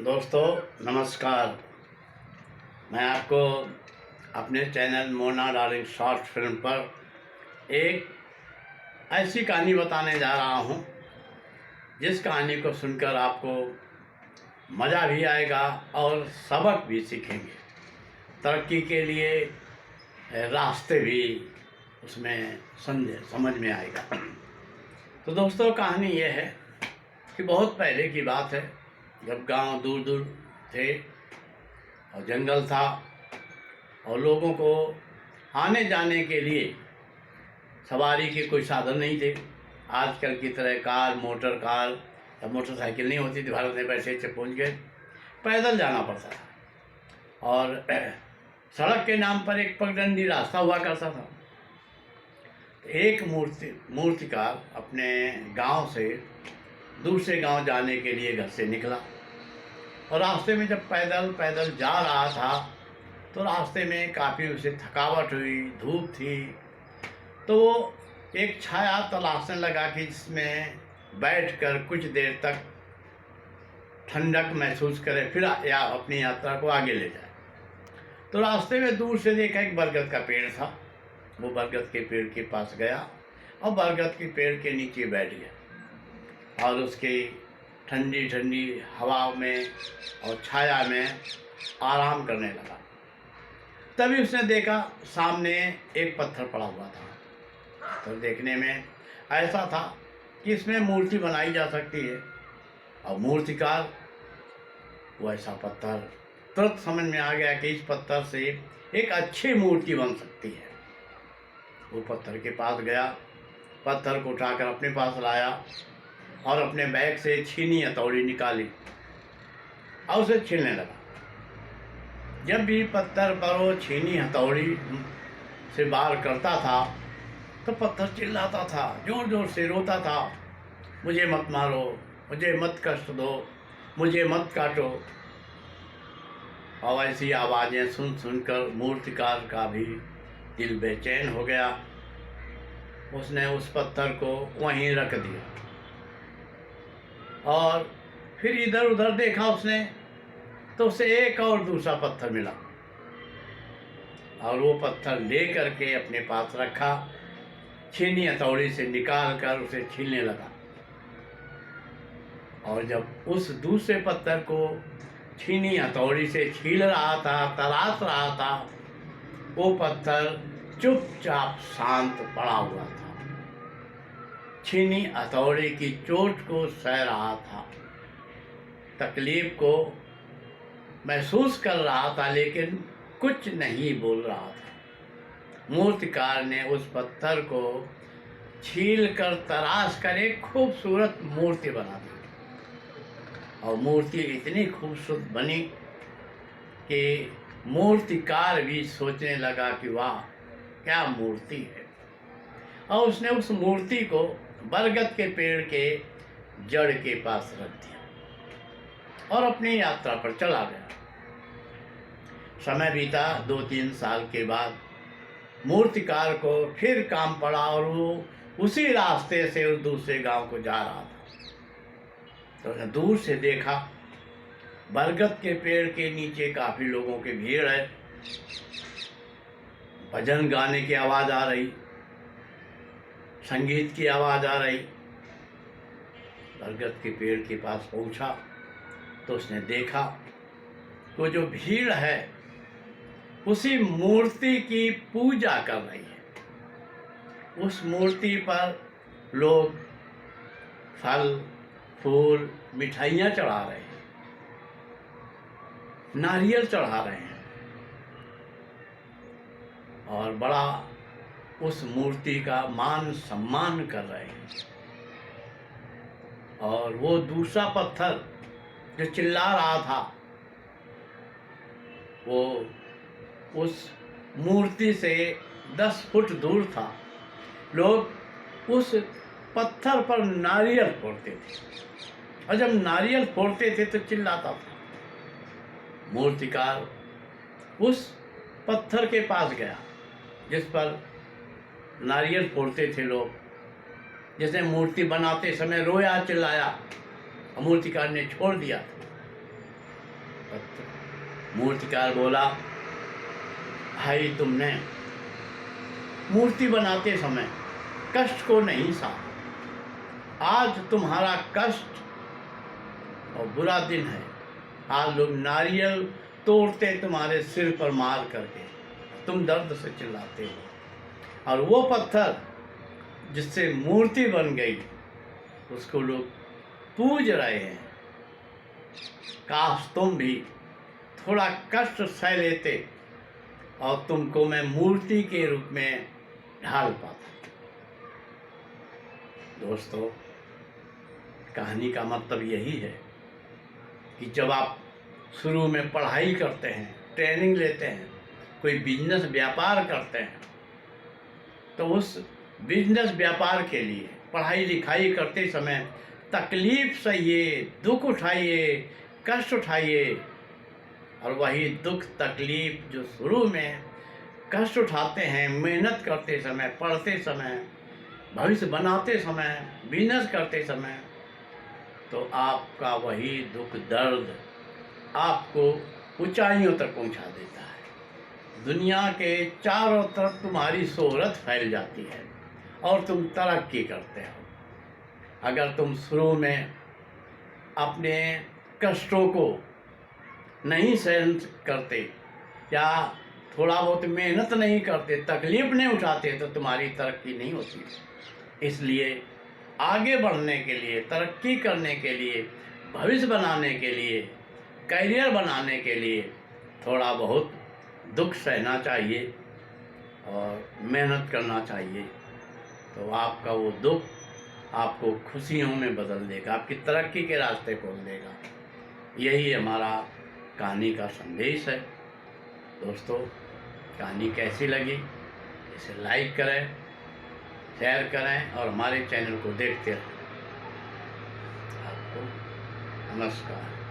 दोस्तों नमस्कार। मैं आपको अपने channel Mona darling short film पर एक ऐसी कहानी बताने जा रहा हूँ जिस कहानी को सुनकर आपको मज़ा भी आएगा और सबक भी सीखेंगे। तरक्की के लिए रास्ते भी उसमें समझ में आएगा। तो दोस्तों कहानी ये है कि बहुत पहले की बात है, जब गांव दूर दूर थे और जंगल था और लोगों को आने जाने के लिए सवारी के कोई साधन नहीं थे। आजकल की तरह कार, मोटर कार या मोटरसाइकिल नहीं होती थी। भारत में पैसे से पहुँच गए, पैदल जाना पड़ता था और सड़क के नाम पर एक पगडंडी रास्ता हुआ करता था। एक मूर्तिकार अपने गांव से दूसरे गांव जाने के लिए घर से निकला और रास्ते में जब पैदल पैदल जा रहा था तो रास्ते में काफ़ी उसे थकावट हुई, धूप थी। तो वो एक छाया तलाशने लगा कि जिसमें बैठकर कुछ देर तक ठंडक महसूस करे, फिर या अपनी यात्रा को आगे ले जाए। तो रास्ते में दूर से देखा एक बरगद का पेड़ था। वो बरगद के पेड़ के पास गया और बरगद के पेड़ के नीचे बैठ गया और उसकी ठंडी ठंडी हवा में और छाया में आराम करने लगा। तभी उसने देखा सामने एक पत्थर पड़ा हुआ था। तो देखने में ऐसा था कि इसमें मूर्ति बनाई जा सकती है और मूर्तिकार वो ऐसा पत्थर तुरंत समझ में आ गया कि इस पत्थर से एक अच्छी मूर्ति बन सकती है। वो पत्थर के पास गया, पत्थर को उठाकर अपने पास लाया और अपने बैग से छीनी हथौड़ी निकाली और उसे छीलने लगा। जब भी पत्थर पर वो छीनी हथौड़ी से वार करता था तो पत्थर चिल्लाता था, जोर जोर से रोता था, मुझे मत मारो, मुझे मत कष्ट दो, मुझे मत काटो। और ऐसी आवाज़ें सुन सुनकर मूर्तिकार का भी दिल बेचैन हो गया। उसने उस पत्थर को वहीं रख दिया और फिर इधर उधर देखा उसने तो उसे एक और दूसरा पत्थर मिला और वो पत्थर ले करके अपने पास रखा, छीनी हथौड़ी से निकाल कर उसे छीलने लगा। और जब उस दूसरे पत्थर को छीनी हथौड़ी से छील रहा था, तराश रहा था, वो पत्थर चुपचाप शांत पड़ा हुआ था, छीनी हथौड़ी की चोट को सह रहा था, तकलीफ को महसूस कर रहा था, लेकिन कुछ नहीं बोल रहा था। मूर्तिकार ने उस पत्थर को छील कर तराश कर एक खूबसूरत मूर्ति बना दी और मूर्ति इतनी खूबसूरत बनी कि मूर्तिकार भी सोचने लगा कि वाह क्या मूर्ति है। और उसने उस मूर्ति को बरगद के पेड़ के जड़ के पास रख दिया और अपनी यात्रा पर चला गया। समय बीता, 2-3 साल के बाद मूर्तिकार को फिर काम पड़ा और वो उसी रास्ते से उस दूसरे गांव को जा रहा था। तो दूर से देखा बरगद के पेड़ के नीचे काफ़ी लोगों की भीड़ है, भजन गाने की आवाज़ आ रही, संगीत की आवाज़ आ रही। बरगद के पेड़ के पास पहुंचा तो उसने देखा तो जो भीड़ है उसी मूर्ति की पूजा कर रही है। उस मूर्ति पर लोग फल, फूल, मिठाइयाँ चढ़ा रहे हैं, नारियल चढ़ा रहे हैं और बड़ा उस मूर्ति का मान सम्मान कर रहे हैं। और वो दूसरा पत्थर जो चिल्ला रहा था वो उस मूर्ति से 10 फुट दूर था। लोग उस पत्थर पर नारियल फोड़ते थे और जब नारियल फोड़ते थे तो चिल्लाता था। मूर्तिकार उस पत्थर के पास गया जिस पर नारियल फोड़ते थे लोग, जिसने मूर्ति बनाते समय रोया, चिल्लाया और मूर्तिकार ने छोड़ दिया। पत्र। मूर्तिकार बोला, भाई तुमने मूर्ति बनाते समय कष्ट को नहीं सहा। आज तुम्हारा कष्ट और बुरा दिन है। आज लोग नारियल तोड़ते तुम्हारे सिर पर मार करके, तुम दर्द से चिल्लाते हो। और वो पत्थर जिससे मूर्ति बन गई उसको लोग पूज रहे हैं। काश तुम भी थोड़ा कष्ट सह लेते और तुमको मैं मूर्ति के रूप में ढाल पाता। दोस्तों, कहानी का मतलब यही है कि जब आप शुरू में पढ़ाई करते हैं, ट्रेनिंग लेते हैं, कोई बिजनेस व्यापार करते हैं, तो उस बिजनेस व्यापार के लिए पढ़ाई लिखाई करते समय तकलीफ सहिए, दुख उठाइए, कष्ट उठाइए। और वही दुख तकलीफ जो शुरू में कष्ट उठाते हैं, मेहनत करते समय, पढ़ते समय, भविष्य बनाते समय, बिजनेस करते समय, तो आपका वही दुख दर्द आपको ऊंचाइयों तक पहुंचा देता है। दुनिया के चारों तरफ तुम्हारी शोहरत फैल जाती है और तुम तरक्की करते हो। अगर तुम शुरू में अपने कष्टों को नहीं सहन करते या थोड़ा बहुत मेहनत नहीं करते, तकलीफ नहीं उठाते, तो तुम्हारी तरक्की नहीं होती। इसलिए आगे बढ़ने के लिए, तरक्की करने के लिए, भविष्य बनाने के लिए, करियर बनाने के लिए थोड़ा बहुत दुख सहना चाहिए और मेहनत करना चाहिए। तो आपका वो दुख आपको खुशियों में बदल देगा, आपकी तरक्की के रास्ते खोल देगा। यही हमारा कहानी का संदेश है। दोस्तों, कहानी कैसी लगी इसे लाइक करें, शेयर करें और हमारे चैनल को देखते रहें। आपको नमस्कार।